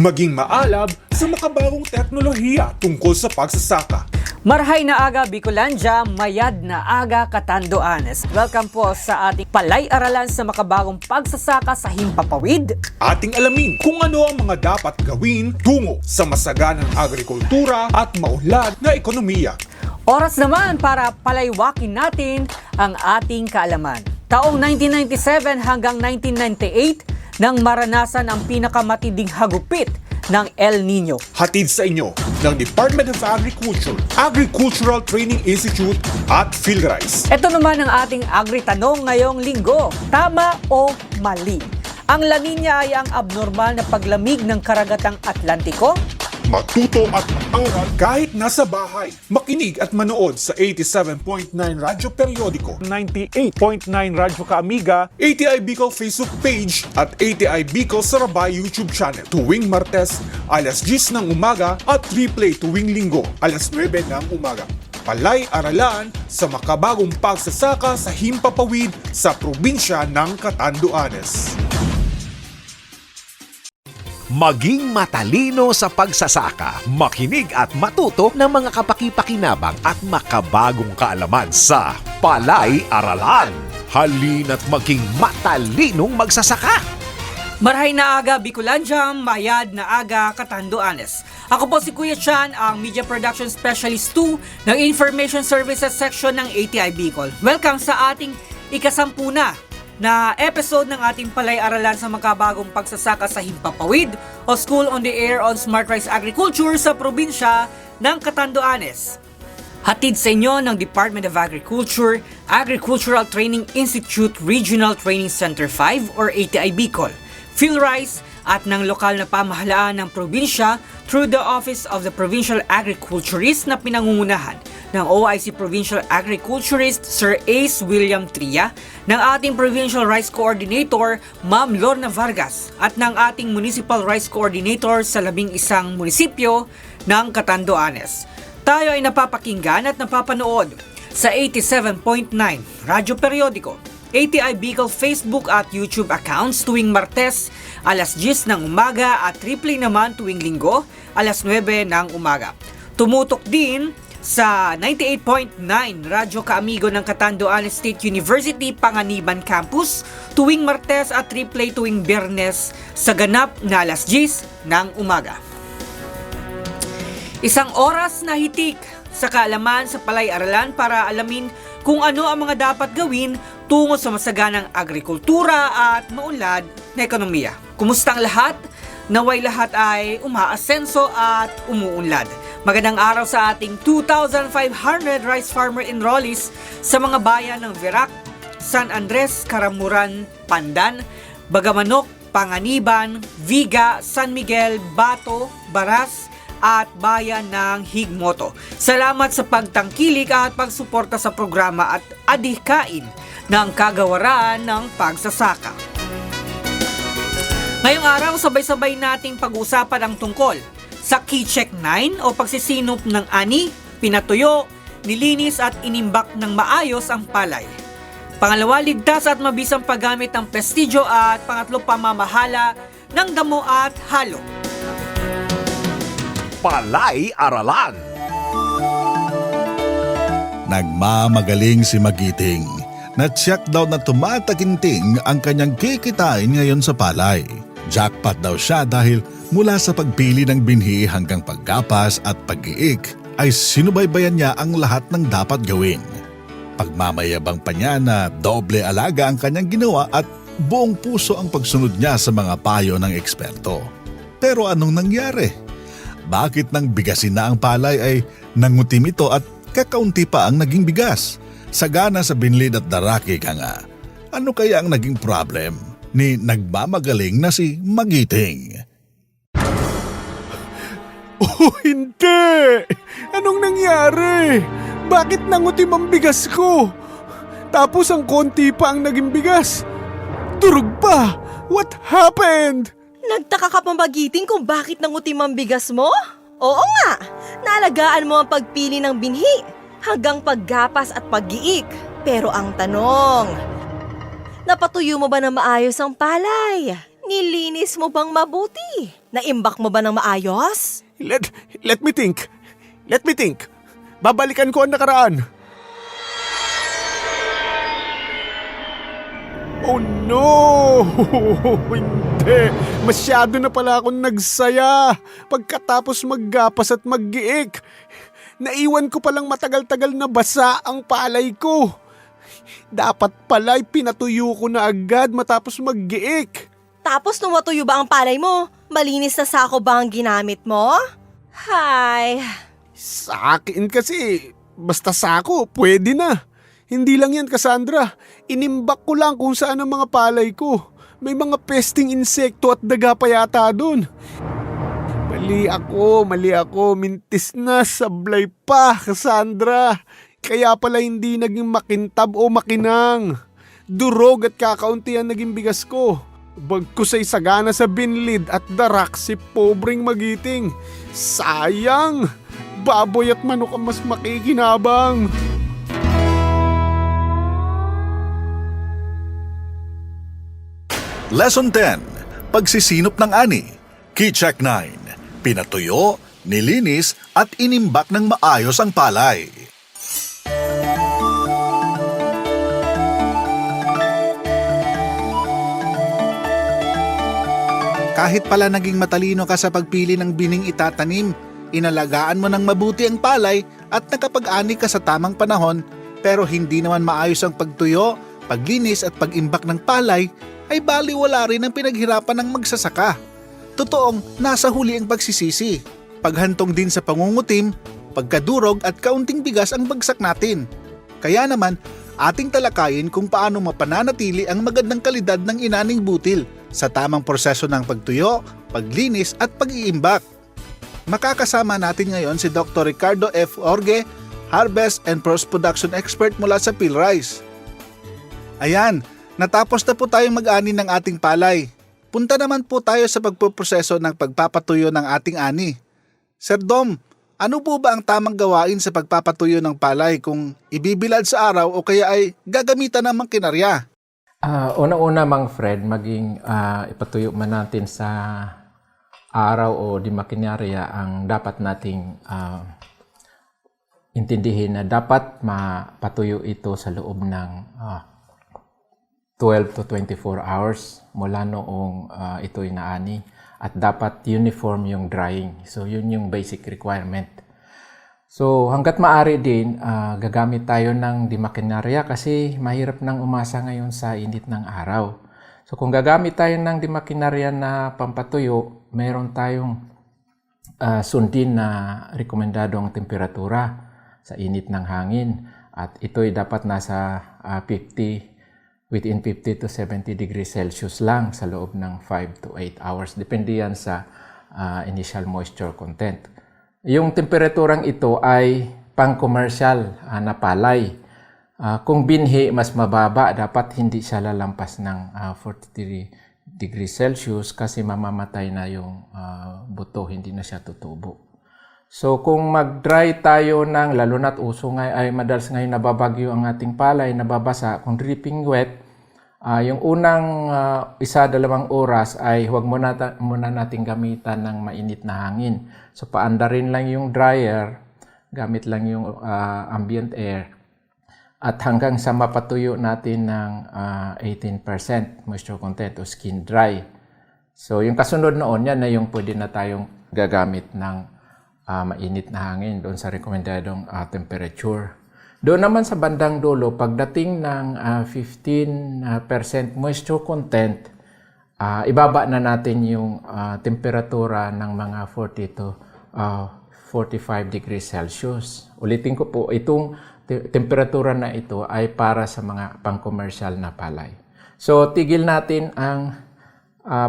maging maalab sa makabagong teknolohiya tungkol sa pagsasaka. Marhay na aga Bicolandia, mayad na aga Catanduanes. Welcome po sa ating palay-aralan sa makabagong pagsasaka sa Himpapawid. Ating alamin kung ano ang mga dapat gawin tungo sa masaganang agrikultura at maunlad na ekonomiya. Oras naman para palaywakin natin ang ating kaalaman. Taong 1997 hanggang 1998 nang maranasan ang pinakamatinding hagupit ng El Nino. Hatid sa inyo ng Department of Agriculture, Agricultural Training Institute at PhilRice. Ito naman ang ating agri-tanong ngayong linggo. Tama o mali? Ang La Nina ay ang abnormal na paglamig ng karagatang Atlantiko? Matuto at mag-aral kahit nasa bahay. Makinig at manood sa 87.9 Radyo Periodiko, 98.9 Radyo Kaamiga, ATI Bicol Facebook page at ATI Bicol Sarabay YouTube channel. Tuwing Martes, alas 10 ng umaga at replay tuwing Linggo, alas 9 ng umaga. Palay-aralan sa makabagong pagsasaka sa Himpapawid sa probinsya ng Catanduanes. Maging matalino sa pagsasaka, makinig at matuto ng mga kapaki-pakinabang at makabagong kaalaman sa Palay-aralan. Halina't maging matalinong magsasaka! Marhay na aga Bicolandia, mayad na aga Catanduanes. Ako po si Kuya Chan, ang Media Production Specialist 2 ng Information Services Section ng ATI Bicol. Welcome sa ating ikasampu na episode ng ating palay-aralan sa makabagong pagsasaka sa Himpapawid o School on the Air on Smart Rice Agriculture sa probinsya ng Catanduanes. Hatid sa inyo ng Department of Agriculture, Agricultural Training Institute Regional Training Center 5 or ATI Bicol, PhilRice at ng lokal na pamahalaan ng probinsya through the Office of the Provincial Agriculturist na pinangungunahan ng OIC Provincial Agriculturist Sir Ace William Tria, ng ating Provincial Rice Coordinator Ma'am Lorna Vargas at ng ating Municipal Rice Coordinator sa 11 munisipyo ng Catanduanes. Tayo ay napapakinggan at napapanood sa 87.9 Radyo Periodiko, ATI Bicol Facebook at YouTube accounts tuwing Martes, alas 10 ng umaga at replay naman tuwing Linggo, alas 9 ng umaga. Tumutok din sa 98.9 Radyo Kaamigo ng Catanduanes State University Panganiban Campus tuwing Martes at replay tuwing Biyernes sa ganap na alas 10 ng umaga. Isang oras na hitik sa kaalaman sa palay-aralan para alamin kung ano ang mga dapat gawin tungo sa masaganang agrikultura at maunlad na ekonomiya. Kumusta ang lahat? Naway lahat ay umaasenso at umuunlad. Magandang araw sa ating 2,500 rice farmer enrollees sa mga bayan ng Verac, San Andres, Caramuran, Pandan, Bagamanok, Panganiban, Viga, San Miguel, Bato, Baras, at bayan ng Higmoto. Salamat sa pagtangkilik at pagsuporta sa programa at adhikain ng kagawaran ng pagsasaka. Ngayong araw, sabay-sabay nating pag-usapan ang tungkol sa Key Check 9 o pagsisinop ng ani, pinatuyo, nilinis at inimbak ng maayos ang palay. Pangalawa, ligtas at mabisang paggamit ng pestidyo at pangatlo, pamamahala ng damo at halo. Palay-aralan. Nagmamagaling si Magiting. Na-check daw na tumataginting ang kanyang kikitain ngayon sa palay. Jackpot daw siya dahil mula sa pagpili ng binhi hanggang paggapas at pag-iik ay sinubaybayan niya ang lahat ng dapat gawin. Pagmamayabang pa niya na doble alaga ang kanyang ginawa at buong puso ang pagsunod niya sa mga payo ng eksperto. Pero anong nangyari? Bakit nang bigasin na ang palay ay nangutim ito at kakaunti pa ang naging bigas? Sagana sa binlid at daraki ka nga. Ano kaya ang naging problem ni nagmamagaling na si Magiting? Oh, hindi! Anong nangyari? Bakit nangutim ang bigas ko? Tapos ang konti pa ang naging bigas. Durog pa! What happened? Nagtaka ka pa Magiting kung bakit nangutim ang bigas mo? Oo nga, naalagaan mo ang pagpili ng binhi hanggang paggapas at pag-iik. Pero ang tanong, napatuyo mo ba na maayos ang palay? Nilinis mo bang mabuti? Naimbak mo ba ng maayos? Let me think. Let me think. Babalikan ko ang nakaraan. Oh no! Hindi! Masyado na pala akong nagsaya pagkatapos maggapas at maggiik. Naiwan ko palang matagal-tagal na basa ang palay ko. Dapat pala'y pinatuyo ko na agad matapos maggiik. Tapos tumatuyo ba ang palay mo? Malinis na sako ba ang ginamit mo? Hay, Sa akin kasi, basta sako, pwede na. Hindi lang yan, Cassandra. Inimbak ko lang kung saan ang mga palay ko. May mga pesting insekto at daga pa yata dun. Mali ako. Mintis na, sablay pa, Cassandra. Kaya pala hindi naging makintab o makinang. Durog at kakaunti ang naging bigas ko. Bagkusay sagana sa binlid at darak si pobreng Magiting. Sayang! Baboy at manok ang mas makikinabang. Lesson 10. Pagsisinop ng ani. Key Check 9. Pinatuyo, nilinis at inimbak ng maayos ang palay. Kahit pala naging matalino ka sa pagpili ng bining itatanim, inalagaan mo ng mabuti ang palay at nakapag-ani ka sa tamang panahon, pero hindi naman maayos ang pagtuyo, paglinis at pag-imbak ng palay, ay baliwala rin ang pinaghirapan ng magsasaka. Totoong nasa huli ang pagsisisi. Paghantong din sa pangungutim, pagkadurog at kaunting bigas ang bagsak natin. Kaya naman, ating talakayin kung paano mapananatili ang magandang kalidad ng inaning butil sa tamang proseso ng pagtuyo, paglinis at pag-iimbak. Makakasama natin ngayon si Dr. Ricardo F. Orge, Harvest and Post-Production Expert mula sa Philrice. Ayan, natapos na po tayong mag-ani ng ating palay. Punta naman po tayo sa pagpoproseso ng pagpapatuyo ng ating ani. Sir Dom, ano po ba ang tamang gawain sa pagpapatuyo ng palay kung ibibilad sa araw o kaya ay gagamitan ng makinarya? Una-una, Mang Fred, maging ipatuyo man natin sa araw o di makinarya ang dapat nating intindihin na dapat mapatuyo ito sa loob ng 12 to 24 hours mula noong ito'y naani at dapat uniform yung drying. So yun yung basic requirement. So hanggat maaari din, gagamit tayo ng dimakinarya kasi mahirap nang umasa ngayon sa init ng araw. So kung gagamit tayo ng dimakinarya na pampatuyo, mayroon tayong sundin na rekomendadong temperatura sa init ng hangin at ito'y dapat nasa within 50 to 70 degrees Celsius lang sa loob ng 5 to 8 hours. Depende yan sa initial moisture content. Yung temperaturang ito ay pang-commercial na palay. Kung binhi, mas mababa, dapat hindi siya lalampas ng 43 degrees Celsius kasi mamamatay na yung buto, hindi na siya tutubo. So kung mag-dry tayo ng, lalo na't uso ay madalas ngayon nababagyo ang ating palay, nababasa, kung dripping wet, yung unang 1-2 oras ay huwag muna nating gamitan ng mainit na hangin. So paandarin lang yung dryer, gamit lang yung ambient air, at hanggang sa mapatuyo natin ng 18% moisture content o skin dry. So yung kasunod noon, yan na yung pwede na tayong gagamit ng mainit na hangin doon sa rekomendadong temperature. Doon naman sa bandang dulo, pagdating ng 15% moisture content, ibaba na natin yung temperatura ng mga 40 to 45 degrees Celsius. Ulitin ko po, itong temperatura na ito ay para sa mga pang-commercial na palay. So, tigil natin ang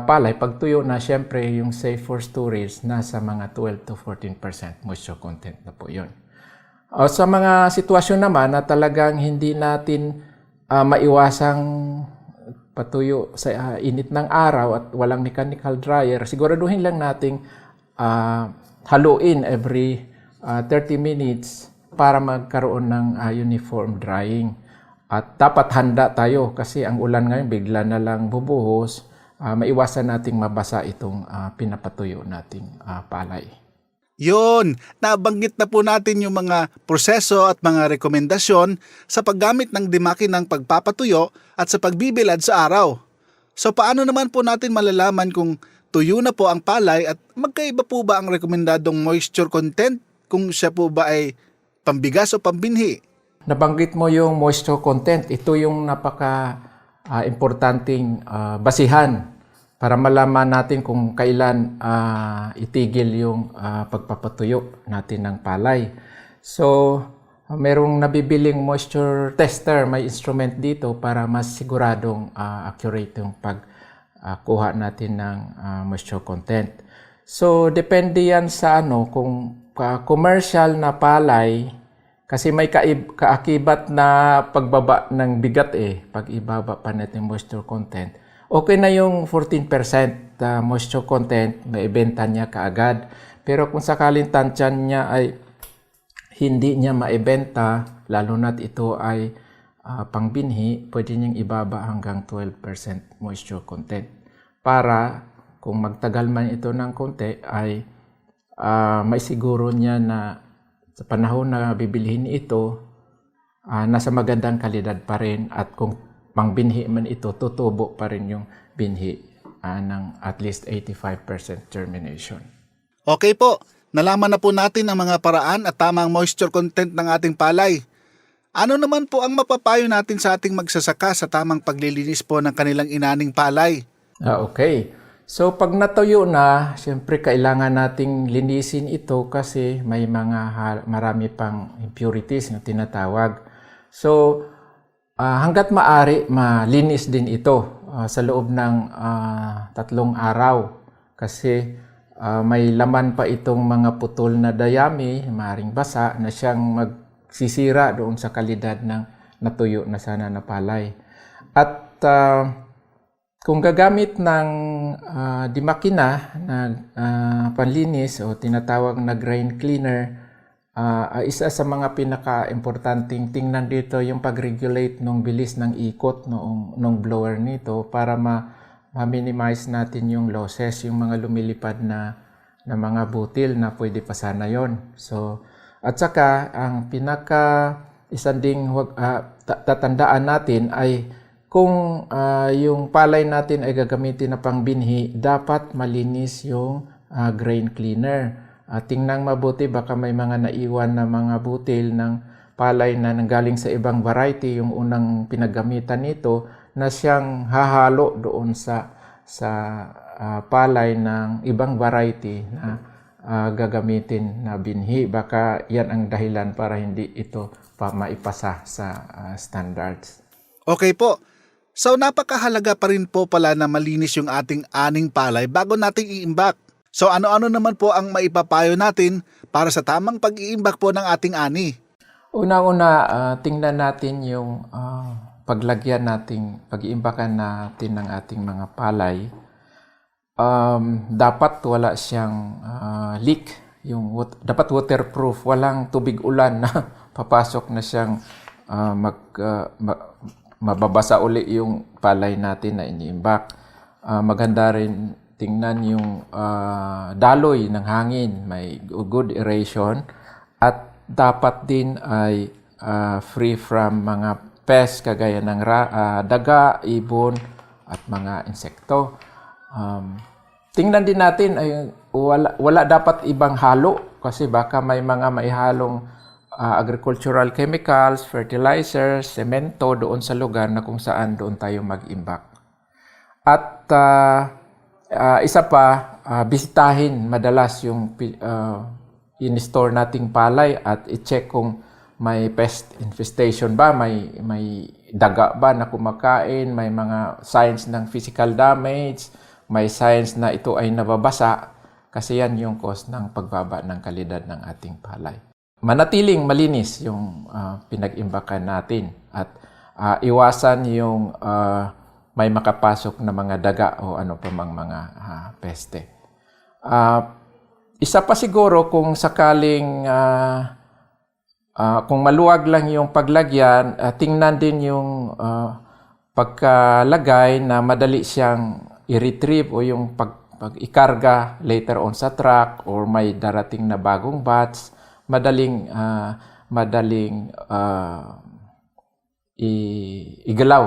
palay, pagtuyo na, syempre yung safe for storage, nasa mga 12 to 14% moisture content na po yun. Sa mga sitwasyon naman na talagang hindi natin maiwasang patuyo sa init ng araw at walang mechanical dryer, siguraduhin lang nating haluin every 30 minutes para magkaroon ng uniform drying. At dapat handa tayo kasi ang ulan ngayon bigla na lang bubuhos. maiwasan nating mabasa itong pinapatuyo nating palay. Yun, nabanggit na po natin yung mga proseso at mga rekomendasyon sa paggamit ng dimaki ng pagpapatuyo at sa pagbibilad sa araw. So paano naman po natin malalaman kung tuyo na po ang palay at magkaiba po ba ang rekomendadong moisture content kung siya po ba ay pambigas o pambinhi? Nabanggit mo yung moisture content. Ito yung importanteng basihan para malaman natin kung kailan itigil yung pagpapatuyo natin ng palay. So, merong nabibiling moisture tester, may instrument dito para mas siguradong accurate yung pagkuha natin ng moisture content. So, depende yan sa kung commercial na palay, kasi may kaakibat na pagbaba ng bigat pag ibaba pa natin moisture content. Okay na yung 14% moisture content, maibenta niya kaagad. Pero kung sakaling tansyan niya ay hindi niya maibenta, lalo na't ito ay pangbinhi, pwede niyang ibaba hanggang 12% moisture content. Para kung magtagal man ito ng konti ay maisiguro niya na sa panahon na bibilhin ito, nasa magandang kalidad pa rin, at kung pangbinhi man ito, tutubo pa rin yung binhi ng at least 85% germination. Okay po, nalaman na po natin ang mga paraan at tamang moisture content ng ating palay. Ano naman po ang mapapayo natin sa ating magsasaka sa tamang paglilinis po ng kanilang inaning palay? Okay. So pag natuyo na, siyempre kailangan nating linisin ito kasi may marami pang impurities na tinatawag. So hanggat maaari, malinis din ito sa loob ng 3 araw kasi may laman pa itong mga putol na dayami, maaaring basa, na siyang magsisira doon sa kalidad ng natuyo na sana na palay. At kung gagamit ng dimakina na panlinis o tinatawag na grain cleaner, isa sa mga pinaka-importanting tingnan dito yung pag-regulate ng bilis ng ikot ng blower nito para ma-minimize natin yung losses, yung mga lumilipad na mga butil na pwede pa sana yon. So, at saka ang isa ding tatandaan natin ay kung yung palay natin ay gagamitin na pangbinhi, dapat malinis yung grain cleaner. Tingnan mabuti, baka may mga naiwan na mga butil ng palay na nanggaling sa ibang variety, yung unang pinagamitan nito, na siyang hahalo doon sa palay ng ibang variety na gagamitin na binhi. Baka yan ang dahilan para hindi ito pa maipasa sa standards. Okay po. So napakahalaga pa rin po pala na malinis yung ating aning palay bago nating iimbak. So ano-ano naman po ang maipapayo natin para sa tamang pag-iimbak po ng ating ani? Una-una, tingnan natin yung paglagyan natin, pag-iimbakan natin ng ating mga palay. Dapat wala siyang leak, dapat waterproof, walang tubig ulan na papasok na siyang mababasa uli yung palay natin na iniimbak. Maganda rin tingnan yung daloy ng hangin, may good aeration, at dapat din ay free from mga pests kagaya ng daga, ibon at mga insekto. Tingnan din natin ay wala dapat ibang halo kasi baka may mga maihalong agricultural chemicals, fertilizers, semento doon sa lugar na kung saan doon tayo mag-imbak. At isa pa, bisitahin madalas yung in-store nating palay at i-check kung may pest infestation ba, may daga ba na kumakain, may mga signs ng physical damage, may signs na ito ay nababasa, kasi yan yung cause ng pagbaba ng kalidad ng ating palay. Manatiling malinis yung pinag-imbakan natin at iwasan yung may makapasok na mga daga o ano pa mang mga peste. Isa pa siguro kung sakaling kung maluwag lang yung paglagyan, tingnan din yung pagkalagay na madali siyang i-retrieve o yung pag-ikarga later on sa truck or may darating na bagong batch, madaling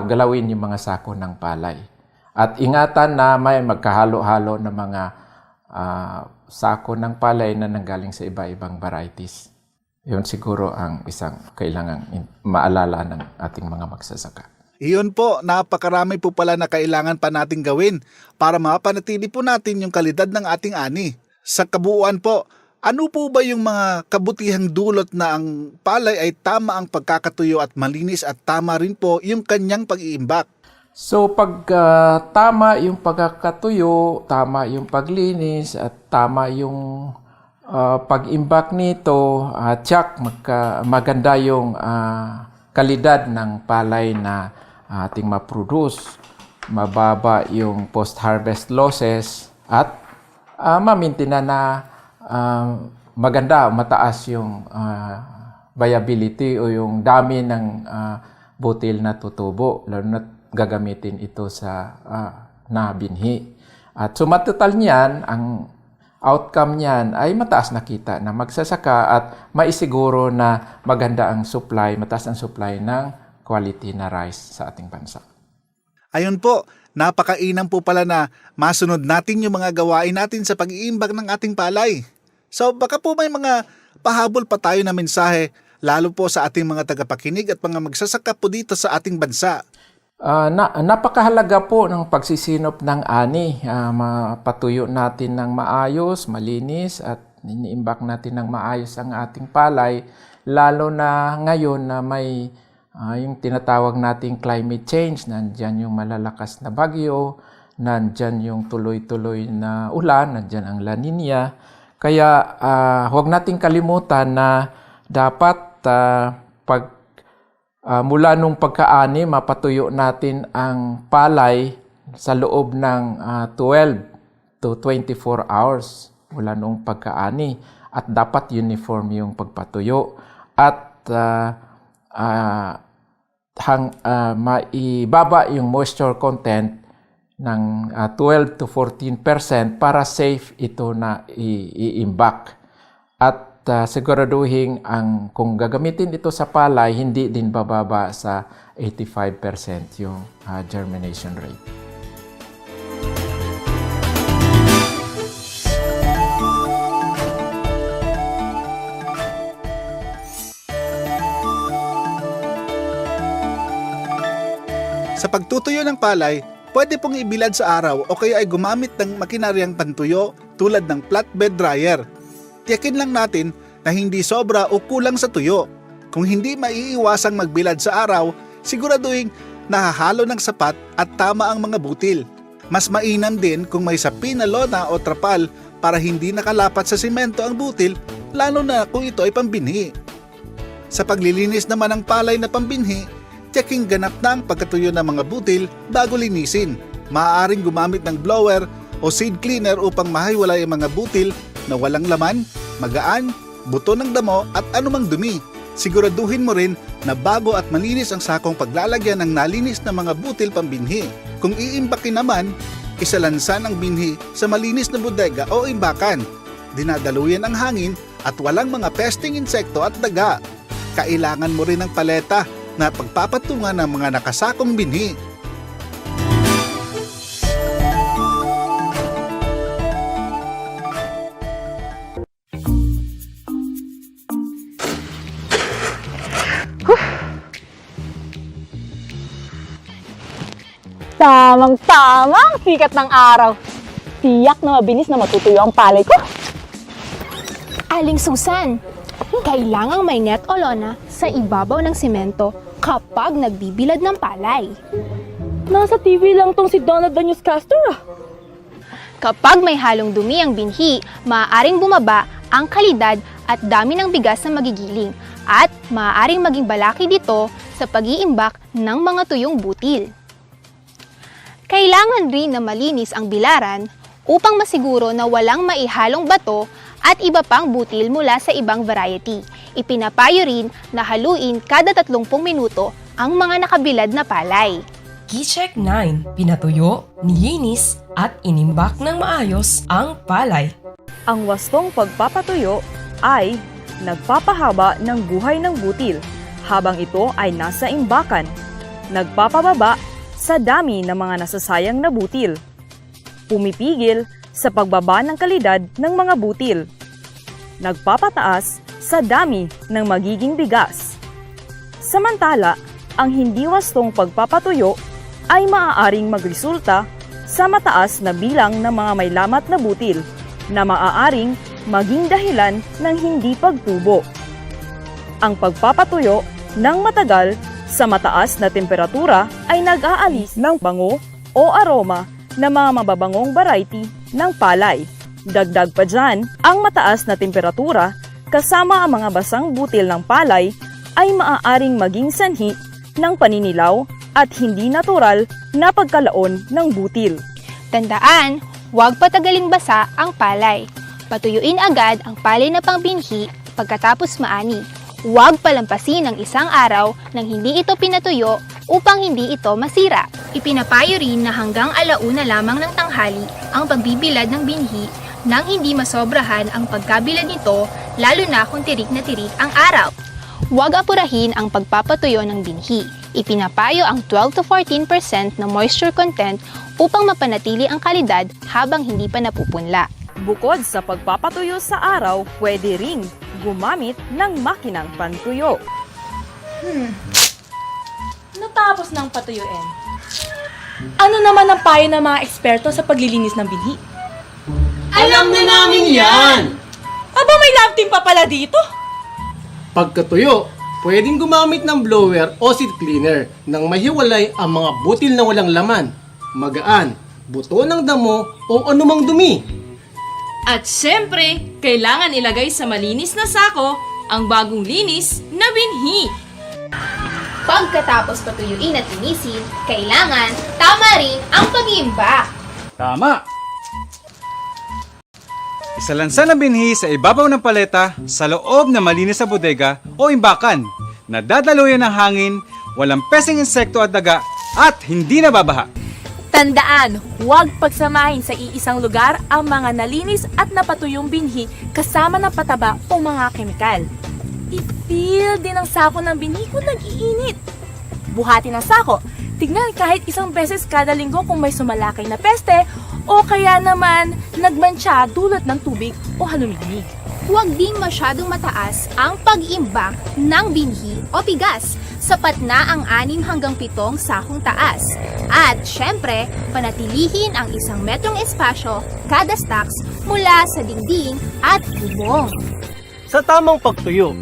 galawin yung mga sako ng palay. At ingatan na may magkahalo-halo na mga sako ng palay na nanggaling sa iba-ibang varieties. Yun siguro ang isang kailangang maalala ng ating mga magsasaka. Iyon po, napakarami po pala na kailangan pa nating gawin para mapanatili po natin yung kalidad ng ating ani. Sa kabuuan po, ano po ba yung mga kabutihang dulot na ang palay ay tama ang pagkakatuyo at malinis at tama rin po yung kanyang pag-iimbak? So pag tama yung pagkakatuyo, tama yung paglinis at tama yung pag-imbak nito, tiyak maganda yung kalidad ng palay na ating ma-produce. Mababa yung post-harvest losses at mamintina na maganda, mataas yung viability o yung dami ng butil na tutubo, lalo na gagamitin ito sa nabinhi. At sumatotal niyan, ang outcome niyan ay mataas na kita na magsasaka at maisiguro na maganda ang supply, mataas ang supply ng quality na rice sa ating bansa. Ayun po, napakainam po pala na masunod natin yung mga gawain natin sa pag-iimbak ng ating palay. So baka po may mga pahabol pa tayo na mensahe, lalo po sa ating mga tagapakinig at mga magsasaka po dito sa ating bansa. Napakahalaga po ng pagsisinop ng ani. Mapatuyo natin ng maayos, malinis at iniimbak natin ng maayos ang ating palay, lalo na ngayon na may yung tinatawag nating climate change. Nandyan yung malalakas na bagyo, nandyan yung tuloy-tuloy na ulan, nandyan ang La Nina. Kaya huwag nating kalimutan na dapat mula nung pagkaani, mapatuyo natin ang palay sa loob ng 12 to 24 hours mula nung pagkaani. At dapat uniform yung pagpatuyo. At maibaba yung moisture content ng 12 to 14% para safe ito na i-imbak. At siguraduhin kung gagamitin ito sa palay, hindi din bababa sa 85% yung germination rate. Sa pagtutuyo ng palay, pwede pong ibilad sa araw o kaya ay gumamit ng makinaryang pantuyo tulad ng flatbed dryer. Tiyakin lang natin na hindi sobra o kulang sa tuyo. Kung hindi maiiwasang magbilad sa araw, siguraduhin nahahalo ng sapat at tama ang mga butil. Mas mainam din kung may sapin na lona o trapal para hindi nakalapat sa simento ang butil, lalo na kung ito ay pambinhi. Sa paglilinis naman ng palay na pambinhi, tiyaking ganap na ang pagkatuyo ng mga butil bago linisin. Maaaring gumamit ng blower o seed cleaner upang mahiwalay ang mga butil na walang laman, magaan, buto ng damo at anumang dumi. Siguraduhin mo rin na bago at malinis ang sakong paglalagyan ng nalinis na mga butil pambinhi. Kung iimbakin naman, isalansan ang binhi sa malinis na bodega o imbakan. Dinadaluyan ang hangin at walang mga pesting insekto at daga. Kailangan mo rin ng paleta na pagpapatungan ng mga nakasakong binhi. Tamang-tama ang sikat ng araw. Tiyak na mabilis na matutuyo ang palay ko. Aling Susan, kailangang may net o lona sa ibabaw ng simento kapag nagbibilad ng palay. Nasa TV lang tong si Donald the Newscaster ah. Kapag may halong dumi ang binhi, maaaring bumaba ang kalidad at dami ng bigas na magigiling at maaaring maging balaki dito sa pag-iimbak ng mga tuyong butil. Kailangan rin na malinis ang bilaran upang masiguro na walang maihalong bato at iba pang butil mula sa ibang variety. Ipinapayo rin na haluin kada 30 minuto ang mga nakabilad na palay. G-Check 9. Pinatuyo, nilinis, at inimbak ng maayos ang palay. Ang wastong pagpapatuyo ay nagpapahaba ng buhay ng butil habang ito ay nasa imbakan, nagpapababa sa dami ng mga nasasayang na butil, pumipigil sa pagbaba ng kalidad ng mga butil, nagpapataas sa dami ng magiging bigas. Samantala, ang hindi wastong pagpapatuyo ay maaaring magresulta sa mataas na bilang ng mga may lamat na butil na maaaring maging dahilan ng hindi pagtubo. Ang pagpapatuyo ng matagal sa mataas na temperatura ay nag-aalis ng bango o aroma ng mga mababangong variety ng palay. Dagdag pa dyan, ang mataas na temperatura kasama ang mga basang butil ng palay ay maaaring maging sanhi ng paninilaw at hindi natural na pagkalaon ng butil. Tandaan, huwag patagalin basa ang palay. Patuyuin agad ang palay na pangbinhi pagkatapos maani. Huwag palampasin ng isang araw nang hindi ito pinatuyo upang hindi ito masira. Ipinapayo rin na hanggang alauna lamang ng tanghali ang pagbibilad ng binhi nang hindi masobrahan ang pagkabilad nito lalo na kung tirik na tirik ang araw. Huwag apurahin ang pagpapatuyo ng binhi. Ipinapayo ang 12 to 14% na moisture content upang mapanatili ang kalidad habang hindi pa napupunla. Bukod sa pagpapatuyo sa araw, pwede ring gumamit ng makinang pantuyo. Natapos ng patuyuin. Ano naman ang payo ng mga eksperto sa paglilinis ng binhi? Alam na namin yan! Aba, may lab team pa pala dito? Pagkatuyo, pwedeng gumamit ng blower o seat cleaner nang mahiwalay ang mga butil na walang laman, magaan, buto ng damo o anumang dumi. At syempre, kailangan ilagay sa malinis na sako ang bagong linis na binhi. Pagkatapos patuyuin at linisin, kailangan tama rin ang pag-iimbak. Tama! Isalansan ang binhi sa ibabaw ng paleta sa loob na malinis sa bodega o imbakan na dadaluyan ng hangin, walang pesing insekto at daga at hindi nababaha. Tandaan, huwag pagsamahin sa iisang lugar ang mga nalinis at napatuyong binhi kasama ng pataba o mga kemikal. I-fill din ang sako ng binhi kung nag-iinit. Buhatin ang sako. Tignan kahit isang beses kada linggo kung may sumalakay na peste o kaya naman nagmantsa dulot ng tubig o halumigmig. Huwag ding masyadong mataas ang pag-iimbak ng binhi o bigas. Sapat na ang 6 hanggang 7 sakong taas. At syempre, panatilihin ang 1 metrong espasyo kada stocks mula sa dingding at bubong. Sa tamang pagtuyo,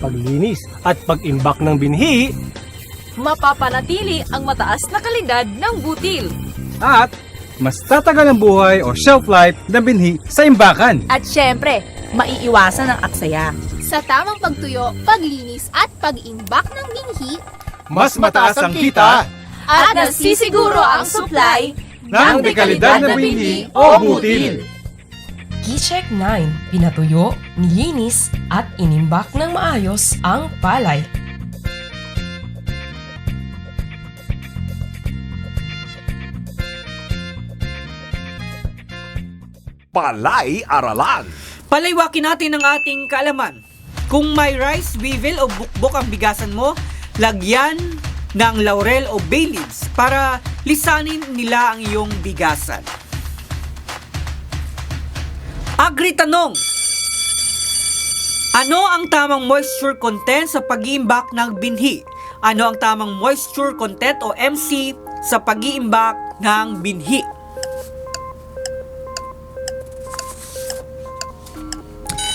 paglinis at pag-imbak ng binhi, Mapapanatili ang mataas na kalidad ng butil. At mas tatagal ang buhay o shelf life ng binhi sa imbakan. At syempre, maiiwasan ang aksaya. Sa tamang pagtuyo, paglinis at pag-imbak ng binhi, Mas mataas ang kita At nasisiguro ang supply ng dekalidad na binhi o butil. G-Check 9. Pinatuyo, nilinis, at inimbak ng maayos ang palay. Palay Aralan. Palaywakin natin ang ating kaalaman. Kung may rice, weevil o bukbok ang bigasan mo, lagyan ng laurel o bay leaves para lisanin nila ang iyong bigasan. Agri-tanong. Ano ang tamang moisture content sa pag-iimbak ng binhi? Ano ang tamang moisture content o MC sa pag-iimbak ng binhi?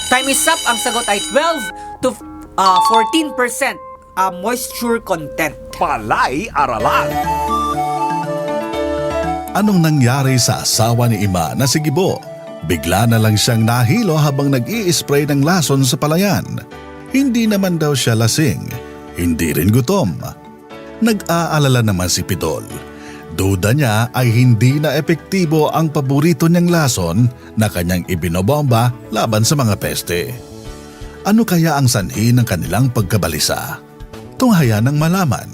Time is up. Ang sagot ay 12 to 14% moisture content. Palay Aralan. Anong nangyari sa asawa ni Ima na si Gibo? Bigla na lang siyang nahilo habang nag-i-spray ng lason sa palayan. Hindi naman daw siya lasing, hindi rin gutom. Nag-aalala naman si Pidol. Duda niya ay hindi na epektibo ang paborito niyang lason na kanyang ibinobomba laban sa mga peste. Ano kaya ang sanhi ng kanilang pagkabalisa? Tunghaya ng malaman.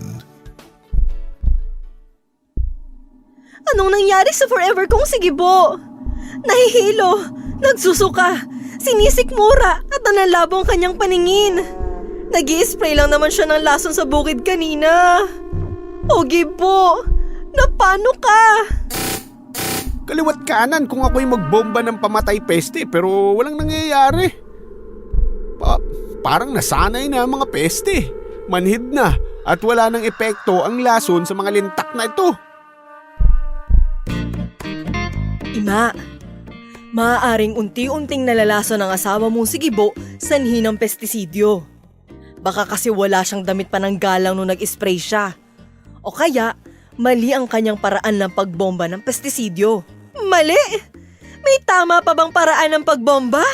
Anong nangyari sa forever kong sigibo? Nahihilo, nagsusuka, sinisikmura at nanlalabo ang kanyang paningin. Nag-i-spray lang naman siya ng lason sa bukid kanina. O Gibo, napano ka? Kaliwat kanan kung ako'y magbomba ng pamatay peste pero walang nangyayari. Parang nasanay na ang mga peste. Manhid na at wala nang epekto ang lason sa mga lintak na ito. Ima, maaaring unti-unting nalalason ang asawa mong si Gibo sanhi ng pestisidyo. Baka kasi wala siyang damit pananggalang nung nag-spray siya. O kaya, mali ang kanyang paraan ng pagbomba ng pestisidyo. Mali? May tama pa bang paraan ng pagbomba?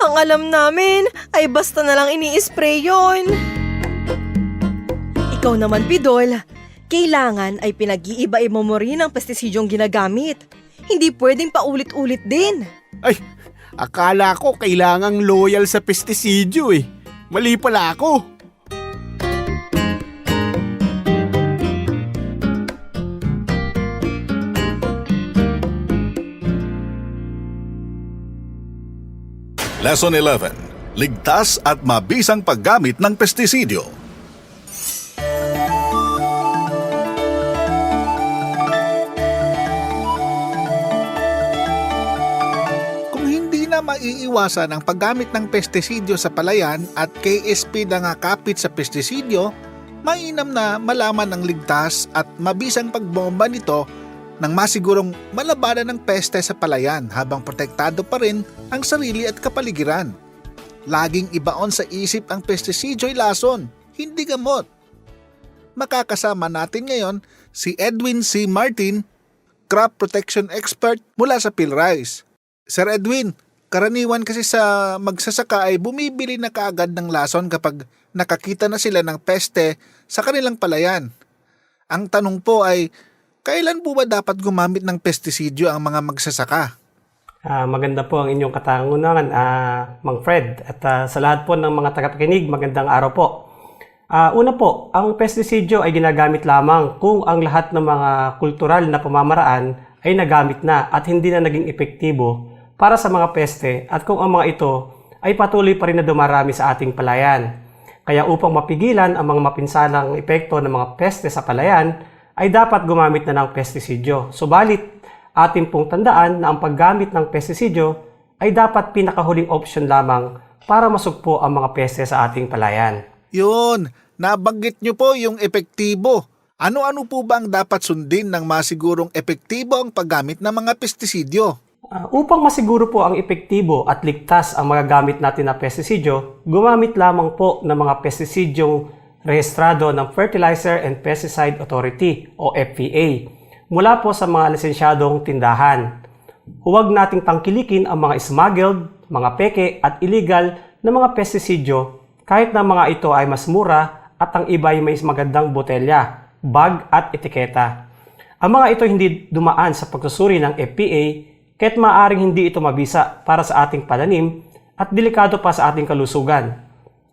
Ang alam namin ay basta na lang ini-spray yon. Ikaw naman, Pidol, kailangan ay pinag-iiba-iba mo rin ang pestisidyong ginagamit. Hindi pwedeng paulit-ulit din. Ay, akala ko kailangang loyal sa pestisidyo eh. Mali pala ako. Lesson 11. Ligtas at mabisang paggamit ng pestisidyo. Kung hindi na maiiwasan ang paggamit ng pestisidyo sa palayan at KSP na nga kapit sa pestisidyo, mainam na malaman ang ligtas at mabisang pagbomba nito nang masigurong malabanan ng peste sa palayan habang protektado pa rin ang sarili at kapaligiran. Laging ibaon sa isip ang pestisidyo'y lason, hindi gamot. Makakasama natin ngayon si Edwin C. Martin, Crop Protection Expert mula sa PhilRice. Sir Edwin, karaniwan kasi sa magsasaka ay bumibili na kaagad ng lason kapag nakakita na sila ng peste sa kanilang palayan. Ang tanong po ay, kailan po ba dapat gumamit ng pestisidyo ang mga magsasaka? Maganda po ang inyong katanungan, Mang Fred. At sa lahat po ng mga tagapakinig, magandang araw po. Una po, ang pestisidyo ay ginagamit lamang kung ang lahat ng mga kultural na pamamaraan ay nagamit na at hindi na naging epektibo para sa mga peste at kung ang mga ito ay patuloy pa rin na dumarami sa ating palayan. Kaya upang mapigilan ang mga mapinsalang epekto ng mga peste sa palayan, ay dapat gumamit na ng pestisidyo. Subalit, ating pong tandaan na ang paggamit ng pestisidyo ay dapat pinakahuling option lamang para masugpo ang mga peste sa ating palayan. Yun, nabanggit nyo po yung epektibo. Ano-ano po ba ang dapat sundin ng masigurong epektibo ang paggamit ng mga pestisidyo? Upang masiguro po ang epektibo at ligtas ang magagamit natin na pestisidyo, gumamit lamang po ng mga pestisidyong rehistrado ng Fertilizer and Pesticide Authority o FPA mula po sa mga lisensyadong tindahan. Huwag nating tangkilikin ang mga smuggled, mga peke at illegal na mga pestisidyo kahit na mga ito ay mas mura at ang iba ay may magandang botelya, bag at etiketa. Ang mga ito hindi dumaan sa pagsusuri ng FPA kahit maaaring hindi ito mabisa para sa ating pananim at delikado pa sa ating kalusugan.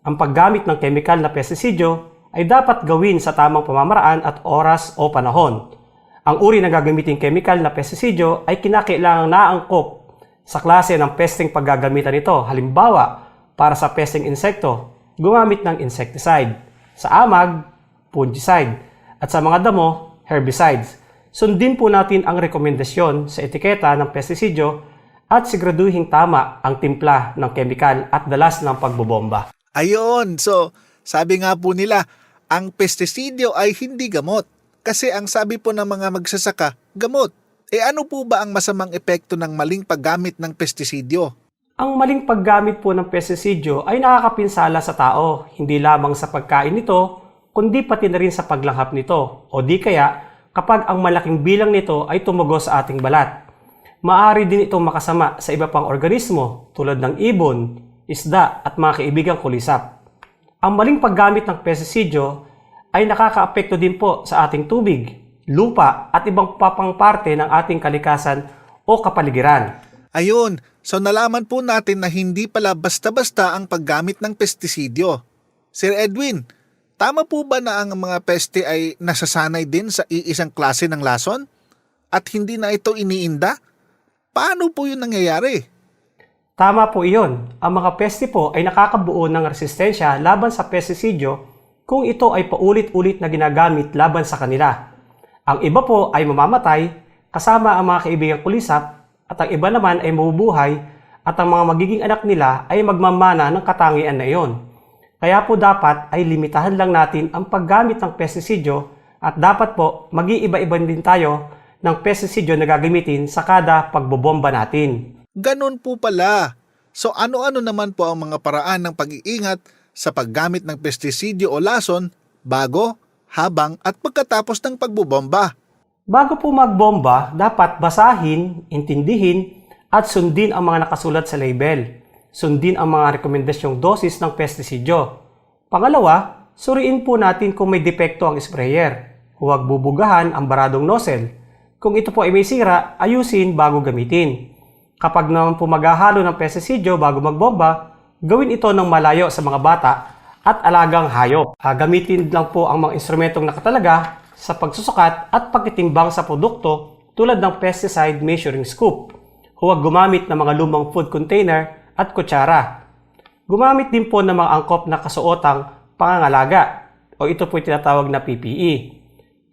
Ang paggamit ng chemical na pestisidyo ay dapat gawin sa tamang pamamaraan at oras o panahon. Ang uri na gagamiting chemical na pestisidyo ay kinakailangang naangkop sa klase ng pesteng paggagamitan nito. Halimbawa, para sa pesteng insekto, gumamit ng insecticide. Sa amag, fungicide. At sa mga damo, herbicides. Sundin po natin ang rekomendasyon sa etiketa ng pestisidyo at siguraduhin tama ang timpla ng chemical at dalas ng pagbobomba. Ayon, so sabi nga po nila, ang pestisidyo ay hindi gamot. Kasi ang sabi po ng mga magsasaka, gamot. Ano po ba ang masamang epekto ng maling paggamit ng pestisidyo? Ang maling paggamit po ng pestisidyo ay nakakapinsala sa tao, hindi lamang sa pagkain nito, kundi pati na rin sa paglanghap nito. O di kaya, kapag ang malaking bilang nito ay tumugos sa ating balat. Maaari din itong makasama sa iba pang organismo tulad ng ibon, isda at mga kaibigang kulisap. Ang maling paggamit ng pestisidyo ay nakakaapekto din po sa ating tubig, lupa at ibang papang parte ng ating kalikasan o kapaligiran. Ayun, so nalaman po natin na hindi pala basta-basta ang paggamit ng pestisidyo. Sir Edwin, tama po ba na ang mga peste ay nasasanay din sa iisang klase ng lason? at hindi na ito iniinda? Paano po yun nangyayari? Tama po iyon. Ang mga peste po ay nakakabuo ng resistensya laban sa pestisidyo kung ito ay paulit-ulit na ginagamit laban sa kanila. Ang iba po ay mamamatay kasama ang mga kaibigang kulisap at ang iba naman ay mabubuhay at ang mga magiging anak nila ay magmamana ng katangian na iyon. Kaya po dapat ay limitahan lang natin ang paggamit ng pestisidyo at dapat po mag-iiba-iba din tayo ng pestisidyo na gagamitin sa kada pagbobomba natin. Ganon po pala. So ano-ano naman po ang mga paraan ng pag-iingat sa paggamit ng pestisidyo o lason bago, habang at pagkatapos ng pagbobomba? Bago po magbomba, dapat basahin, intindihin at sundin ang mga nakasulat sa label. Sundin ang mga rekomendasyong dosis ng pestisidyo. Pangalawa, suriin po natin kung may depekto ang sprayer. Huwag bubugahan ang baradong nozzle. Kung ito po ay may sira, ayusin bago gamitin. Kapag naman po maghahalo ng pestisidyo bago magbomba, gawin ito ng malayo sa mga bata at alagang hayop. Gamitin lang po ang mga instrumentong nakatalaga sa pagsusukat at pagtitimbang sa produkto tulad ng pesticide measuring scoop. Huwag gumamit ng mga lumang food container at kutsara. Gumamit din po ng mga angkop na kasuotang pangangalaga o ito po tinatawag na PPE.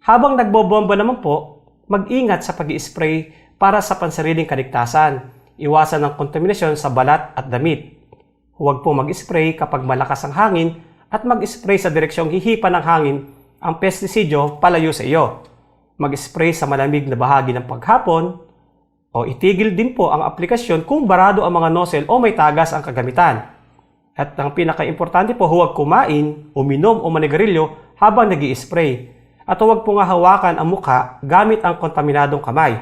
Habang nagbobomba naman po, mag-ingat sa pag-i-spray para sa pansariling kaligtasan. Iwasan ang kontaminasyon sa balat at damit. Huwag po mag-spray kapag malakas ang hangin at mag-spray sa direksyong hihipa ng hangin ang pestisidyo palayo sa iyo. Mag-spray sa malamig na bahagi ng paghapon o itigil din po ang aplikasyon kung barado ang mga nozzle o may tagas ang kagamitan. At ang pinaka-importante po, huwag kumain, uminom o manigarilyo habang nag-i-spray. At huwag po nga hawakan ang mukha gamit ang kontaminadong kamay.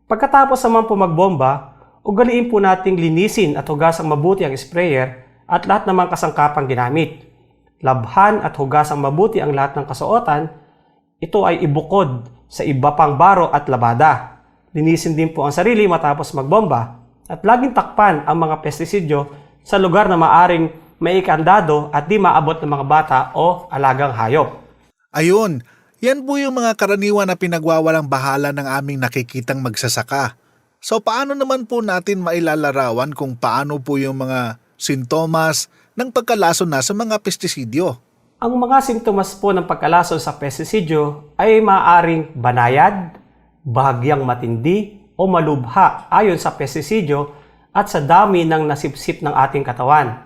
Pagkatapos naman po magbomba, ugaliin po nating linisin at hugasang mabuti ang sprayer at lahat ng mga kasangkapang ginamit. Labhan at hugasang mabuti ang lahat ng kasuotan. Ito ay ibukod sa iba pang baro at labada. Linisin din po ang sarili matapos magbomba at laging takpan ang mga pestisidyo sa lugar na maaring may ikandado at di maabot ng mga bata o alagang hayop. Ayun, yan po yung mga karaniwan na pinagwawalang bahala ng aming nakikitang magsasaka. So paano naman po natin mailalarawan kung paano po yung mga sintomas ng pagkalason na sa mga pestisidyo? Ang mga sintomas po ng pagkalason sa pestisidyo ay maaaring banayad, bahagyang matindi o malubha ayon sa pestisidyo at sa dami ng nasipsip ng ating katawan.